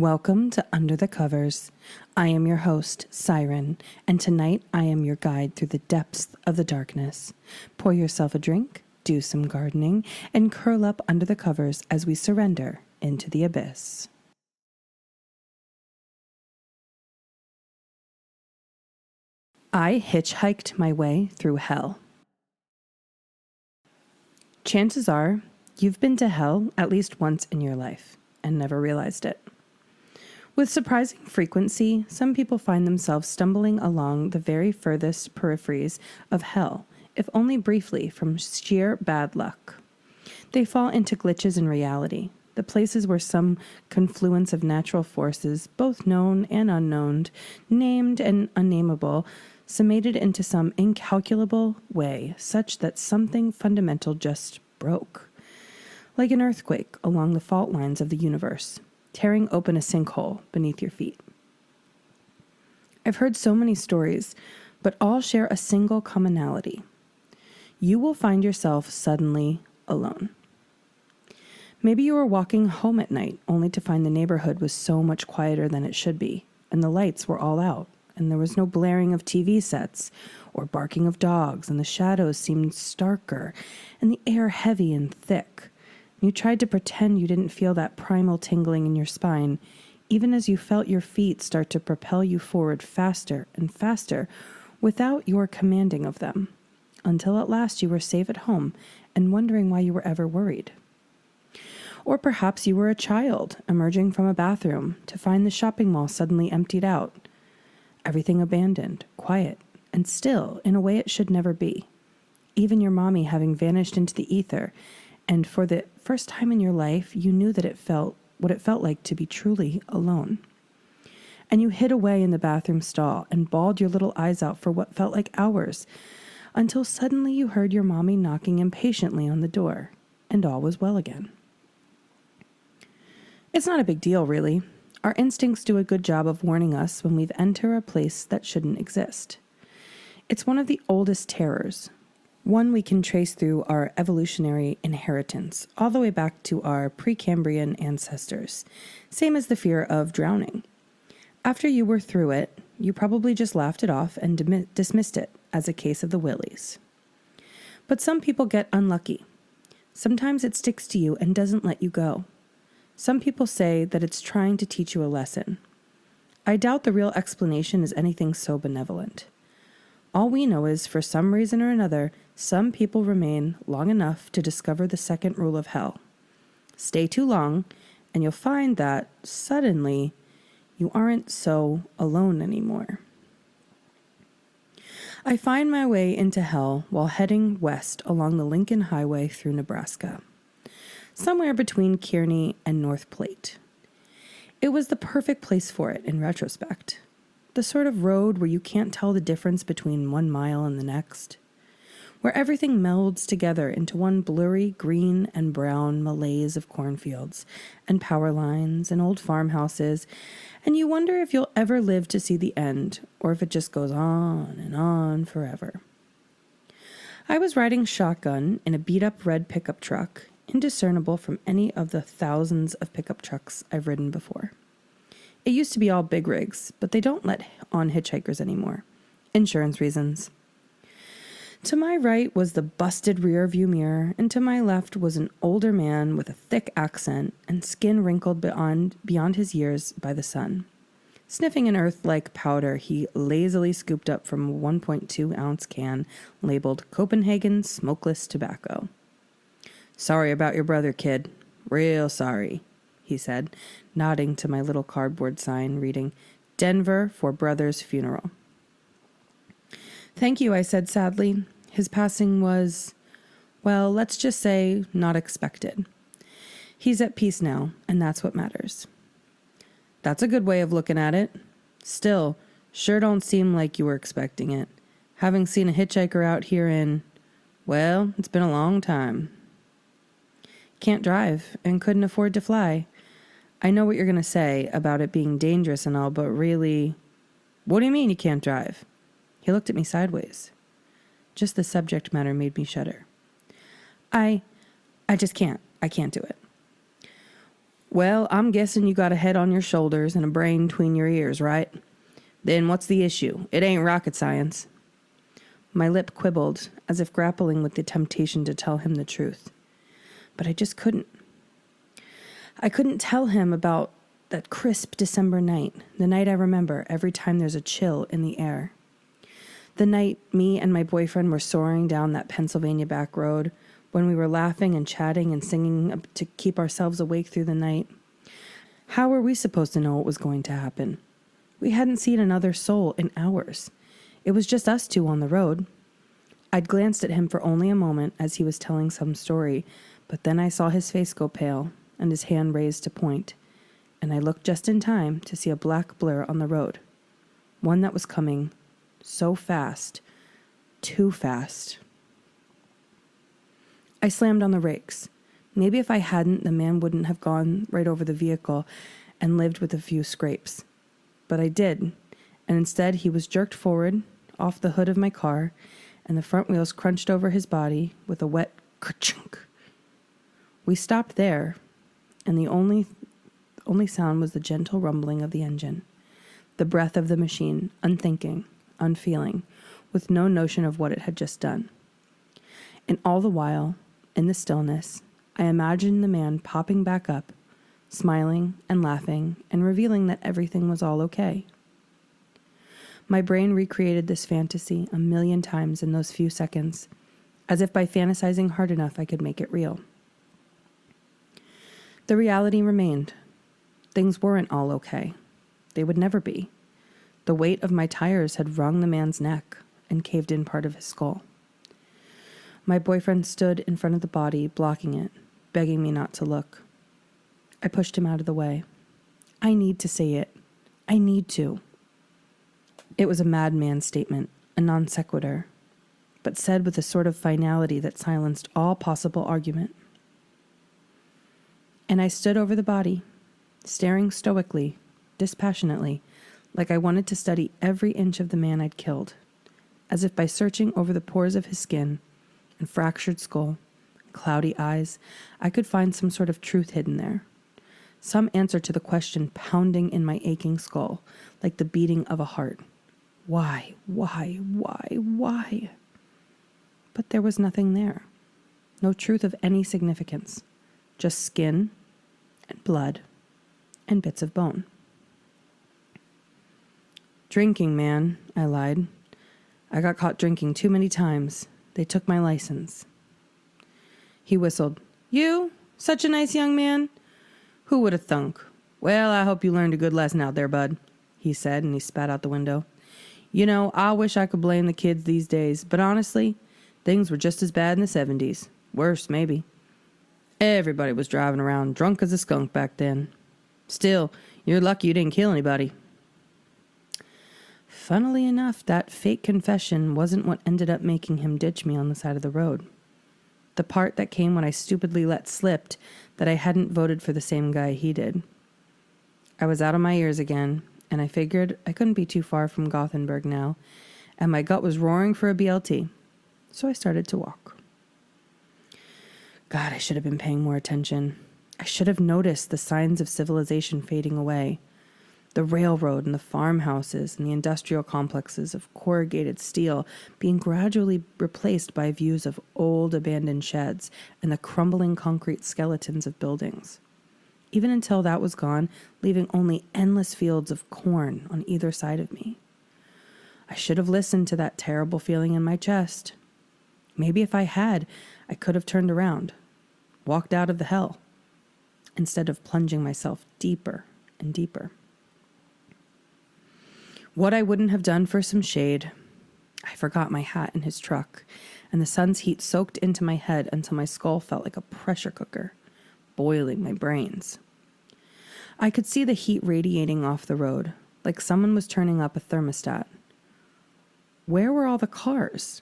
Welcome to Under the Covers. I am your host, Siren, and tonight I am your guide through the depths of the darkness. Pour yourself a drink, do some gardening, and curl up under the covers as we surrender into the abyss. I hitchhiked my way through hell. Chances are you've been to hell at least once in your life and never realized it. With surprising frequency, some people find themselves stumbling along the very furthest peripheries of hell, if only briefly, from sheer bad luck. They fall into glitches in reality, the places where some confluence of natural forces, both known and unknown, named and unnameable, summated into some incalculable way, such that something fundamental just broke. Like an earthquake along the fault lines of the universe, tearing open a sinkhole beneath your feet. I've heard so many stories, but all share a single commonality. You will find yourself suddenly alone. Maybe you were walking home at night only to find the neighborhood was so much quieter than it should be, and the lights were all out, and there was no blaring of TV sets or barking of dogs, and the shadows seemed starker, and the air heavy and thick. You tried to pretend you didn't feel that primal tingling in your spine, even as you felt your feet start to propel you forward faster and faster without your commanding of them, until at last you were safe at home and wondering why you were ever worried. Or perhaps you were a child emerging from a bathroom to find the shopping mall suddenly emptied out, everything abandoned, quiet, and still in a way it should never be, even your mommy having vanished into the ether. And for the first time in your life, you knew that it felt what it felt like to be truly alone. And you hid away in the bathroom stall and bawled your little eyes out for what felt like hours, until suddenly you heard your mommy knocking impatiently on the door, and all was well again. It's not a big deal, really. Our instincts do a good job of warning us when we've entered a place that shouldn't exist. It's one of the oldest terrors, one we can trace through our evolutionary inheritance, all the way back to our Precambrian ancestors, same as the fear of drowning. After you were through it, you probably just laughed it off and dismissed it as a case of the willies. But some people get unlucky. Sometimes it sticks to you and doesn't let you go. Some people say that it's trying to teach you a lesson. I doubt the real explanation is anything so benevolent. All we know is, for some reason or another, some people remain long enough to discover the second rule of hell. Stay too long, and you'll find that, suddenly, you aren't so alone anymore. I find my way into hell while heading west along the Lincoln Highway through Nebraska, somewhere between Kearney and North Platte. It was the perfect place for it in retrospect. The sort of road where you can't tell the difference between 1 mile and the next, where everything melds together into one blurry green and brown malaise of cornfields and power lines and old farmhouses, and you wonder if you'll ever live to see the end, or if it just goes on and on forever. I was riding shotgun in a beat-up red pickup truck, indiscernible from any of the thousands of pickup trucks I've ridden before. It used to be all big rigs, but they don't let on hitchhikers anymore. Insurance reasons. To my right was the busted rear view mirror, and to my left was an older man with a thick accent and skin wrinkled beyond his years by the sun. Sniffing an earth-like powder he lazily scooped up from a 1.2-ounce can labeled Copenhagen Smokeless Tobacco. "Sorry about your brother, kid. Real sorry," he said, nodding to my little cardboard sign reading, "Denver for brother's funeral." "Thank you," I said sadly. His passing was, well, let's just say, not expected. He's at peace now, and that's what matters. "That's a good way of looking at it. Still, sure don't seem like you were expecting it. Having seen a hitchhiker out here in, well, it's been a long time." "Can't drive and couldn't afford to fly. I know what you're going to say about it being dangerous and all, but really..." "What do you mean you can't drive?" He looked at me sideways. Just the subject matter made me shudder. I just can't. I can't do it." Well, I'm guessing you got a head on your shoulders and a brain between your ears, right? Then what's the issue? It ain't rocket science. My lip quibbled, as if grappling with the temptation to tell him the truth. But I just couldn't. I couldn't tell him about that crisp December night, the night I remember every time there's a chill in the air. The night me and my boyfriend were soaring down that Pennsylvania back road, when we were laughing and chatting and singing to keep ourselves awake through the night. How were we supposed to know what was going to happen? We hadn't seen another soul in hours. It was just us two on the road. I'd glanced at him for only a moment as he was telling some story, but then I saw his face go pale and his hand raised to point, and I looked just in time to see a black blur on the road, one that was coming so fast, too fast. I slammed on the brakes. Maybe if I hadn't, the man wouldn't have gone right over the vehicle and lived with a few scrapes. But I did, and instead he was jerked forward off the hood of my car, and the front wheels crunched over his body with a wet ka-chunk. We stopped there, and the only sound was the gentle rumbling of the engine, the breath of the machine, unthinking, unfeeling, with no notion of what it had just done. And all the while, in the stillness, I imagined the man popping back up, smiling and laughing and revealing that everything was all okay. My brain recreated this fantasy 1,000,000 times in those few seconds, as if by fantasizing hard enough I could make it real. The reality remained. Things weren't all okay. They would never be. The weight of my tires had wrung the man's neck and caved in part of his skull. My boyfriend stood in front of the body, blocking it, begging me not to look. I pushed him out of the way. I need to say it. I need to. It was a madman's statement, a non sequitur, but said with a sort of finality that silenced all possible argument. And I stood over the body, staring stoically, dispassionately, like I wanted to study every inch of the man I'd killed, as if by searching over the pores of his skin and fractured skull, cloudy eyes, I could find some sort of truth hidden there. Some answer to the question pounding in my aching skull, like the beating of a heart. Why? But there was nothing there. No truth of any significance. Just skin and blood and bits of bone. Drinking, man, I lied. I got caught drinking too many times. They took my license. He whistled. You? Such a nice young man? Who would have thunk? Well, I hope you learned a good lesson out there, bud, he said, and he spat out the window. You know, I wish I could blame the kids these days, but honestly, things were just as bad in the 70s. Worse, maybe. Everybody was driving around drunk as a skunk back then. Still, you're lucky you didn't kill anybody. Funnily enough, that fake confession wasn't what ended up making him ditch me on the side of the road. The part that came when I stupidly let slip that I hadn't voted for the same guy he did. I was out of my ears again, and I figured I couldn't be too far from Gothenburg now, and my gut was roaring for a BLT, so I started to walk. God, I should have been paying more attention. I should have noticed the signs of civilization fading away. The railroad and the farmhouses and the industrial complexes of corrugated steel being gradually replaced by views of old abandoned sheds and the crumbling concrete skeletons of buildings. Even until that was gone, leaving only endless fields of corn on either side of me. I should have listened to that terrible feeling in my chest. Maybe if I had, I could have turned around, walked out of the hell, instead of plunging myself deeper and deeper. What I wouldn't have done for some shade. I forgot my hat in his truck, and the sun's heat soaked into my head until my skull felt like a pressure cooker, boiling my brains. I could see the heat radiating off the road, like someone was turning up a thermostat. Where were all the cars?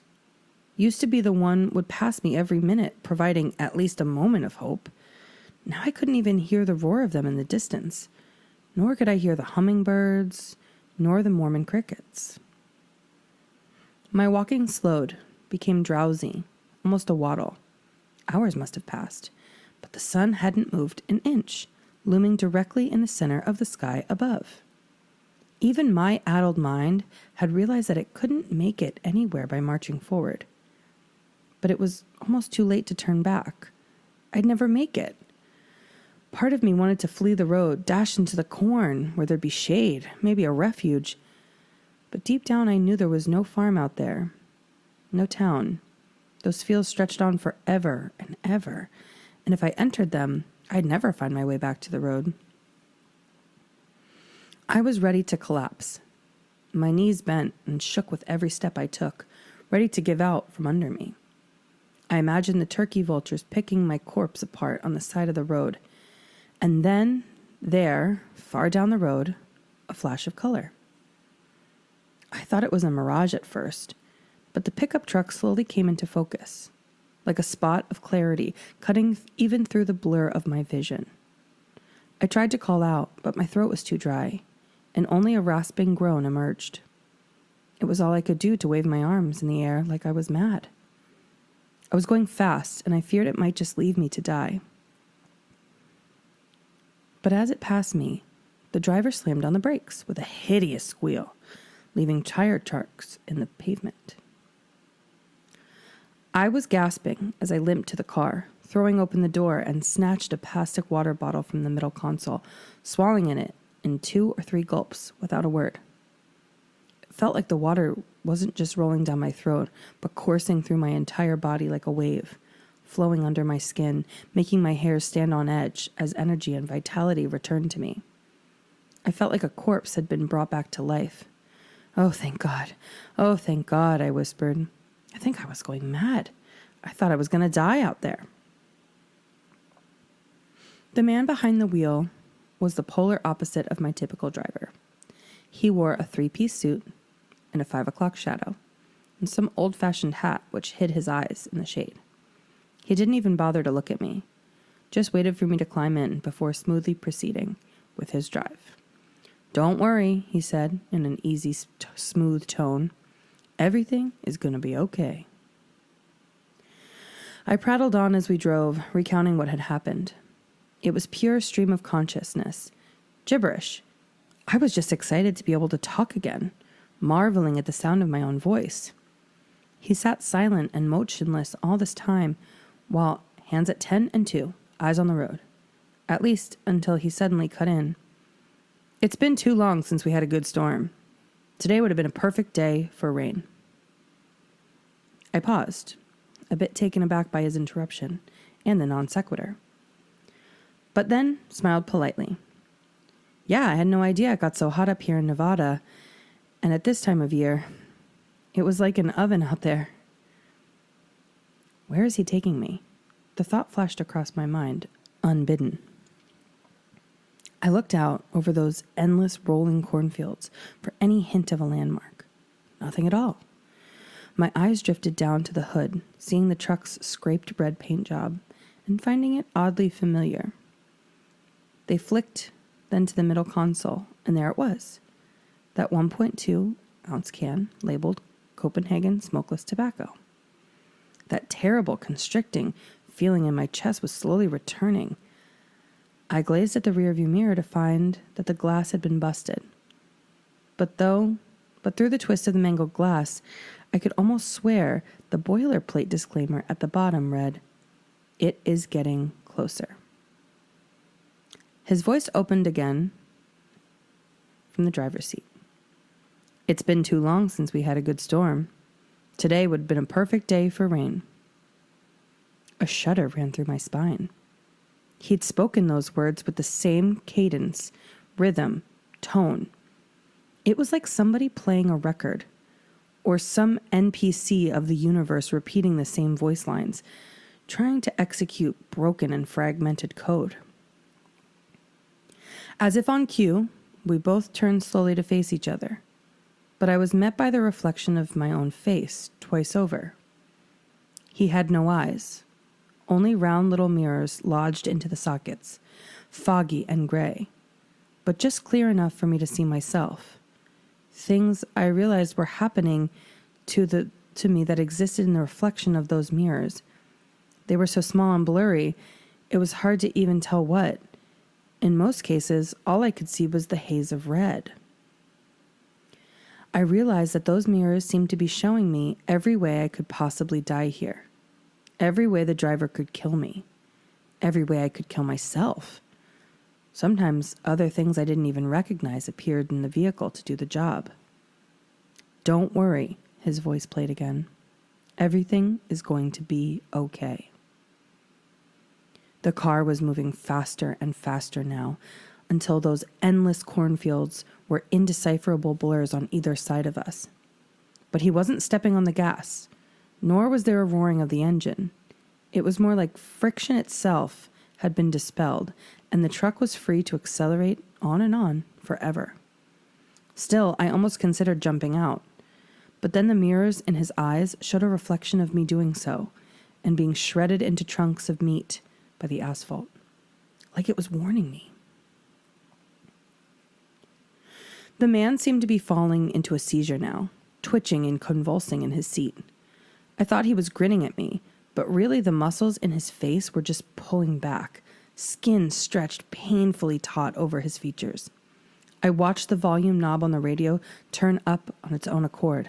Used to be the one would pass me every minute, providing at least a moment of hope. Now I couldn't even hear the roar of them in the distance, nor could I hear the hummingbirds, nor the Mormon crickets. My walking slowed, became drowsy, almost a waddle. Hours must have passed, but the sun hadn't moved an inch, looming directly in the center of the sky above. Even my addled mind had realized that it couldn't make it anywhere by marching forward. But it was almost too late to turn back. I'd never make it. Part of me wanted to flee the road, dash into the corn where there'd be shade, maybe a refuge. But deep down I knew there was no farm out there, no town. Those fields stretched on forever and ever, and if I entered them, I'd never find my way back to the road. I was ready to collapse. My knees bent and shook with every step I took, ready to give out from under me. I imagined the turkey vultures picking my corpse apart on the side of the road. And then, there, far down the road, a flash of color. I thought it was a mirage at first, but the pickup truck slowly came into focus, like a spot of clarity cutting even through the blur of my vision. I tried to call out, but my throat was too dry, and only a rasping groan emerged. It was all I could do to wave my arms in the air like I was mad. I was going fast, and I feared it might just leave me to die. But as it passed me, the driver slammed on the brakes with a hideous squeal, leaving tire tracks in the pavement. I was gasping as I limped to the car, throwing open the door and snatched a plastic water bottle from the middle console, swallowing it in 2 or 3 gulps without a word. It felt like the water wasn't just rolling down my throat, but coursing through my entire body like a wave, flowing under my skin, making my hair stand on edge as energy and vitality returned to me. I felt like a corpse had been brought back to life. "Oh, thank God. Oh, thank God," I whispered. I think I was going mad. I thought I was going to die out there. The man behind the wheel was the polar opposite of my typical driver. He wore a 3-piece suit and a 5 o'clock shadow, and some old-fashioned hat which hid his eyes in the shade. He didn't even bother to look at me, just waited for me to climb in before smoothly proceeding with his drive. "Don't worry," he said in an easy, smooth tone. "Everything is going to be okay." I prattled on as we drove, recounting what had happened. It was pure stream of consciousness. Gibberish. I was just excited to be able to talk again, marveling at the sound of my own voice. He sat silent and motionless all this time, while hands at 10 and 2, eyes on the road. At least until he suddenly cut in. "It's been too long since we had a good storm. Today would have been a perfect day for rain." I paused, a bit taken aback by his interruption and the non sequitur. But then smiled politely. "Yeah, I had no idea it got so hot up here in Nevada, and at this time of year, it was like an oven out there." Where is he taking me? The thought flashed across my mind, unbidden. I looked out over those endless rolling cornfields for any hint of a landmark. Nothing at all. My eyes drifted down to the hood, seeing the truck's scraped red paint job, and finding it oddly familiar. They flicked then to the middle console, and there it was. That 1.2-ounce can labeled Copenhagen Smokeless Tobacco. That terrible constricting feeling in my chest was slowly returning. I glazed at the rearview mirror to find that the glass had been busted. But through the twist of the mangled glass, I could almost swear the boilerplate disclaimer at the bottom read, "It is getting closer." His voice opened again from the driver's seat. "It's been too long since we had a good storm. Today would have been a perfect day for rain." A shudder ran through my spine. He'd spoken those words with the same cadence, rhythm, tone. It was like somebody playing a record, or some NPC of the universe repeating the same voice lines, trying to execute broken and fragmented code. As if on cue, we both turned slowly to face each other, but I was met by the reflection of my own face twice over. He had no eyes, only round little mirrors lodged into the sockets, foggy and gray, but just clear enough for me to see myself. Things I realized were happening to me that existed in the reflection of those mirrors. They were so small and blurry, it was hard to even tell what. In most cases, all I could see was the haze of red. I realized that those mirrors seemed to be showing me every way I could possibly die here. Every way the driver could kill me. Every way I could kill myself. Sometimes other things I didn't even recognize appeared in the vehicle to do the job. "Don't worry," his voice played again. "Everything is going to be okay." The car was moving faster and faster now, until those endless cornfields were indecipherable blurs on either side of us. But he wasn't stepping on the gas, nor was there a roaring of the engine. It was more like friction itself had been dispelled, and the truck was free to accelerate on and on forever. Still, I almost considered jumping out. But then the mirrors in his eyes showed a reflection of me doing so, and being shredded into chunks of meat by the asphalt, like it was warning me. The man seemed to be falling into a seizure now, twitching and convulsing in his seat. I thought he was grinning at me, but really the muscles in his face were just pulling back, skin stretched painfully taut over his features. I watched the volume knob on the radio turn up on its own accord,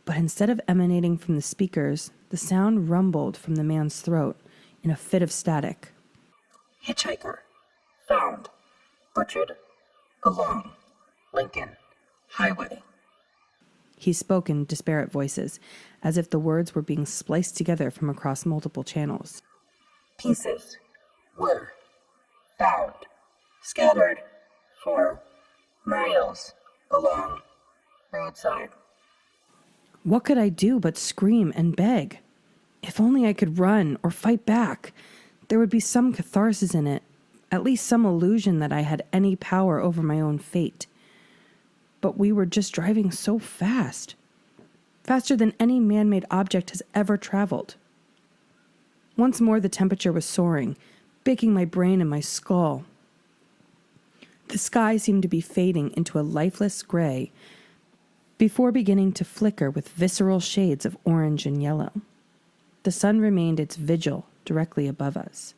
but instead of emanating from the speakers, the sound rumbled from the man's throat in a fit of static. "Hitchhiker. Found. Butchered. Along. Lincoln. Highway." He spoke in disparate voices, as if the words were being spliced together from across multiple channels. "Pieces. Were. Found. Scattered. For. Miles. Along. Roadside." What could I do but scream and beg? If only I could run or fight back. There would be some catharsis in it, at least some illusion that I had any power over my own fate. But we were just driving so fast. Faster than any man-made object has ever traveled. Once more the temperature was soaring, baking my brain and my skull. The sky seemed to be fading into a lifeless gray before beginning to flicker with visceral shades of orange and yellow. The sun remained its vigil directly above us,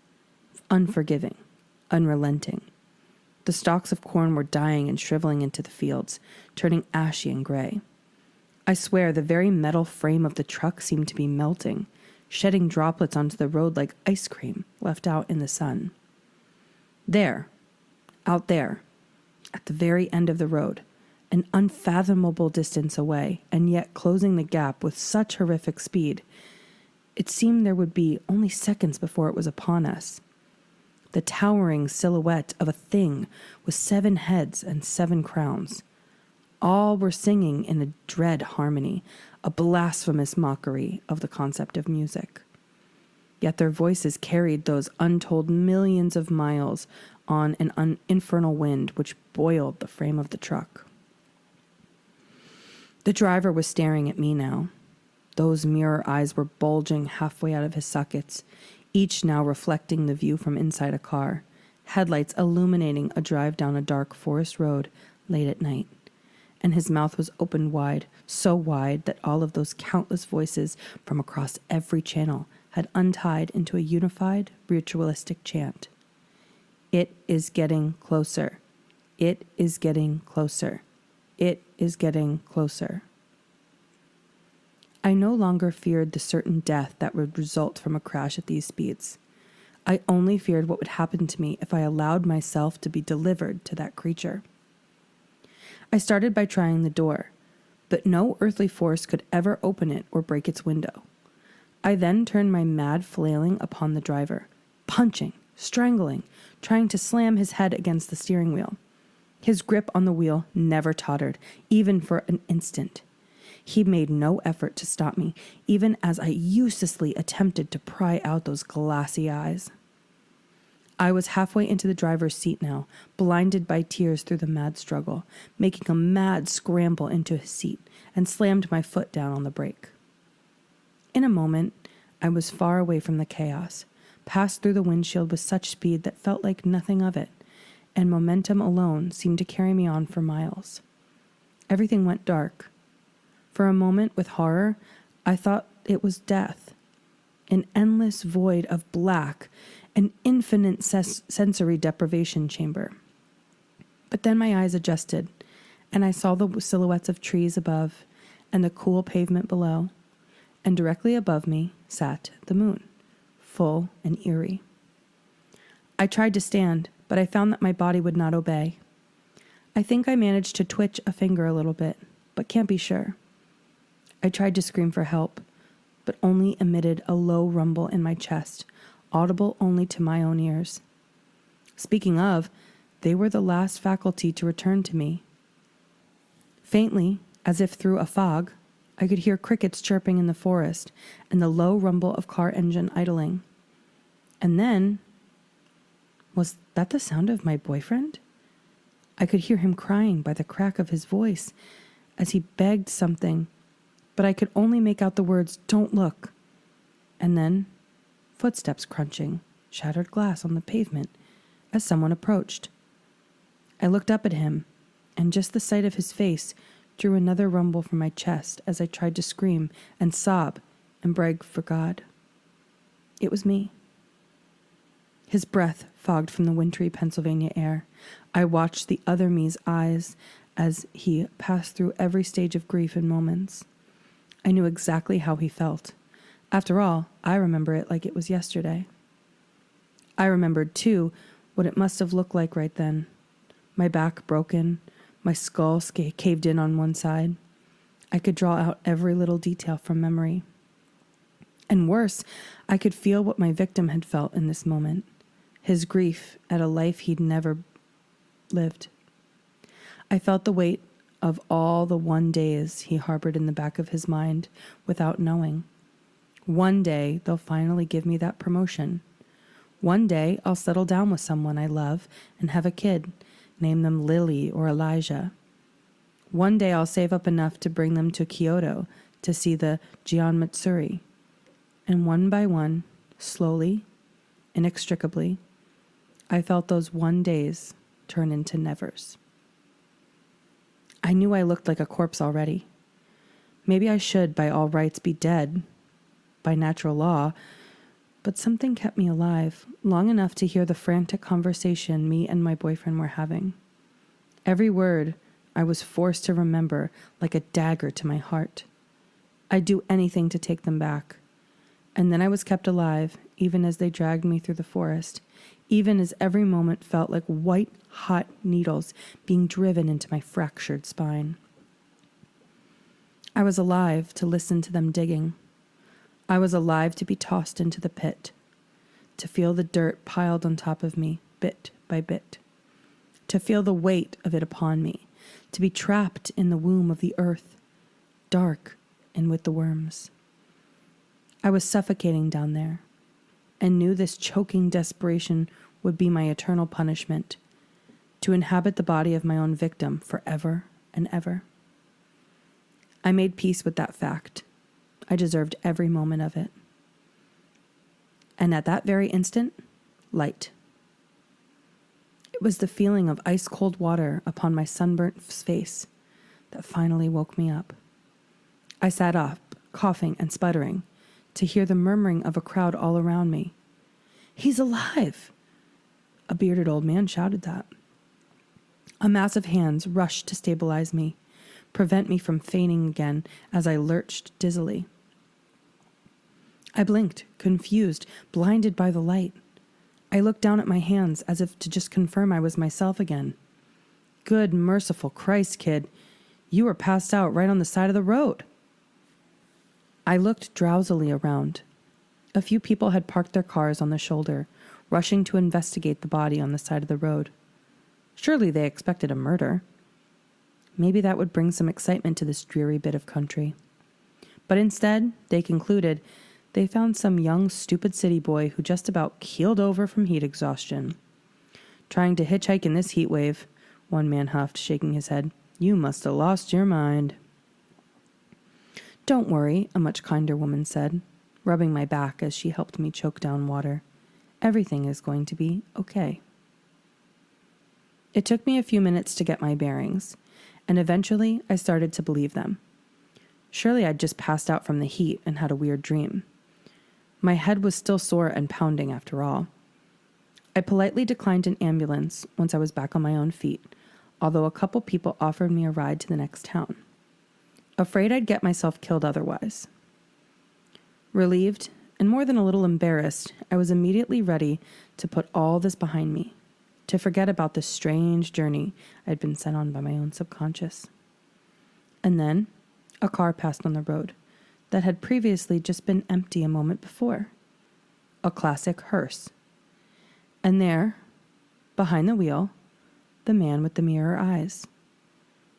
unforgiving, unrelenting. The stalks of corn were dying and shriveling into the fields, turning ashy and gray. I swear the very metal frame of the truck seemed to be melting, shedding droplets onto the road like ice cream left out in the sun. There, out there, at the very end of the road, an unfathomable distance away, and yet closing the gap with such horrific speed, it seemed there would be only seconds before it was upon us. The towering silhouette of a thing with 7 heads and 7 crowns. All were singing in a dread harmony, a blasphemous mockery of the concept of music. Yet their voices carried those untold millions of miles on an infernal wind which boiled the frame of the truck. The driver was staring at me now. Those mirror eyes were bulging halfway out of his sockets, each now reflecting the view from inside a car, headlights illuminating a drive down a dark forest road late at night. And his mouth was opened wide, so wide that all of those countless voices from across every channel had untied into a unified, ritualistic chant. It is getting closer. It is getting closer. It is getting closer. I no longer feared the certain death that would result from a crash at these speeds. I only feared what would happen to me if I allowed myself to be delivered to that creature. I started by trying the door, but no earthly force could ever open it or break its window. I then turned my mad flailing upon the driver, punching, strangling, trying to slam his head against the steering wheel. His grip on the wheel never tottered, even for an instant. He made no effort to stop me, even as I uselessly attempted to pry out those glassy eyes. I was halfway into the driver's seat now, blinded by tears through the mad struggle, making a mad scramble into his seat, and slammed my foot down on the brake. In a moment, I was far away from the chaos, passed through the windshield with such speed that felt like nothing of it, and momentum alone seemed to carry me on for miles. Everything went dark. For a moment, with horror, I thought it was death, an endless void of black, an infinite sensory deprivation chamber. But then my eyes adjusted, and I saw the silhouettes of trees above and the cool pavement below, and directly above me sat the moon, full and eerie. I tried to stand, but I found that my body would not obey. I think I managed to twitch a finger a little bit, but can't be sure. I tried to scream for help, but only emitted a low rumble in my chest, audible only to my own ears. Speaking of, they were the last faculty to return to me. Faintly, as if through a fog, I could hear crickets chirping in the forest and the low rumble of car engine idling. And then, was that the sound of my boyfriend? I could hear him crying by the crack of his voice as he begged something, but I could only make out the words, "Don't look." And then, footsteps crunching, shattered glass on the pavement as someone approached. I looked up at him, and just the sight of his face drew another rumble from my chest as I tried to scream and sob and beg for God. It was me. His breath fogged from the wintry Pennsylvania air. I watched the other me's eyes as he passed through every stage of grief in moments. I knew exactly how he felt. After all, I remember it like it was yesterday. I remembered, too, what it must have looked like right then. My back broken, my skull caved in on one side. I could draw out every little detail from memory. And worse, I could feel what my victim had felt in this moment. His grief at a life he'd never lived. I felt the weight of all the one days he harbored in the back of his mind without knowing. One day they'll finally give me that promotion. One day I'll settle down with someone I love and have a kid, name them Lily or Elijah. One day I'll save up enough to bring them to Kyoto to see the Gion Matsuri. And one by one, slowly, inextricably, I felt those one days turn into nevers. I knew I looked like a corpse already. Maybe I should, by all rights, be dead, by natural law, but something kept me alive long enough to hear the frantic conversation me and my boyfriend were having. Every word I was forced to remember like a dagger to my heart. I'd do anything to take them back. And then I was kept alive, even as they dragged me through the forest, even as every moment felt like white-hot needles being driven into my fractured spine. I was alive to listen to them digging. I was alive to be tossed into the pit, to feel the dirt piled on top of me, bit by bit, to feel the weight of it upon me, to be trapped in the womb of the earth, dark and with the worms. I was suffocating down there, and knew this choking desperation would be my eternal punishment, to inhabit the body of my own victim forever and ever. I made peace with that fact. I deserved every moment of it. And at that very instant, light. It was the feeling of ice-cold water upon my sunburnt face that finally woke me up. I sat up, coughing and sputtering, to hear the murmuring of a crowd all around me. "He's alive!" A bearded old man shouted that. A mass of hands rushed to stabilize me, prevent me from fainting again as I lurched dizzily. I blinked, confused, blinded by the light. I looked down at my hands as if to just confirm I was myself again. Good, merciful Christ, kid. You were passed out right on the side of the road. I looked drowsily around. A few people had parked their cars on the shoulder, rushing to investigate the body on the side of the road. Surely they expected a murder. Maybe that would bring some excitement to this dreary bit of country. But instead, they concluded, they found some young, stupid city boy who just about keeled over from heat exhaustion. "Trying to hitchhike in this heat wave," one man huffed, shaking his head. "You must have lost your mind." "Don't worry," a much kinder woman said, rubbing my back as she helped me choke down water. "Everything is going to be okay." It took me a few minutes to get my bearings, and eventually I started to believe them. Surely I'd just passed out from the heat and had a weird dream. My head was still sore and pounding after all. I politely declined an ambulance once I was back on my own feet, although a couple people offered me a ride to the next town, afraid I'd get myself killed otherwise. Relieved and more than a little embarrassed, I was immediately ready to put all this behind me, to forget about this strange journey I'd been sent on by my own subconscious. And then a car passed on the road that had previously just been empty a moment before. A classic hearse. And there, behind the wheel, the man with the mirror eyes.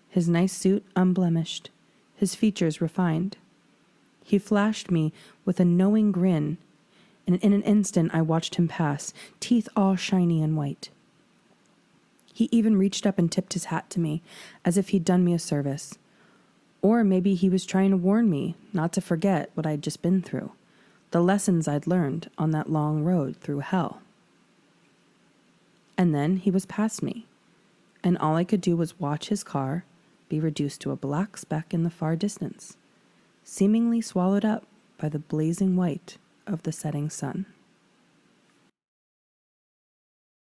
His nice suit unblemished, his features refined. He flashed me with a knowing grin, and in an instant I watched him pass, teeth all shiny and white. He even reached up and tipped his hat to me, as if he'd done me a service. Or maybe he was trying to warn me not to forget what I'd just been through, the lessons I'd learned on that long road through hell. And then he was past me, and all I could do was watch his car be reduced to a black speck in the far distance, seemingly swallowed up by the blazing white of the setting sun.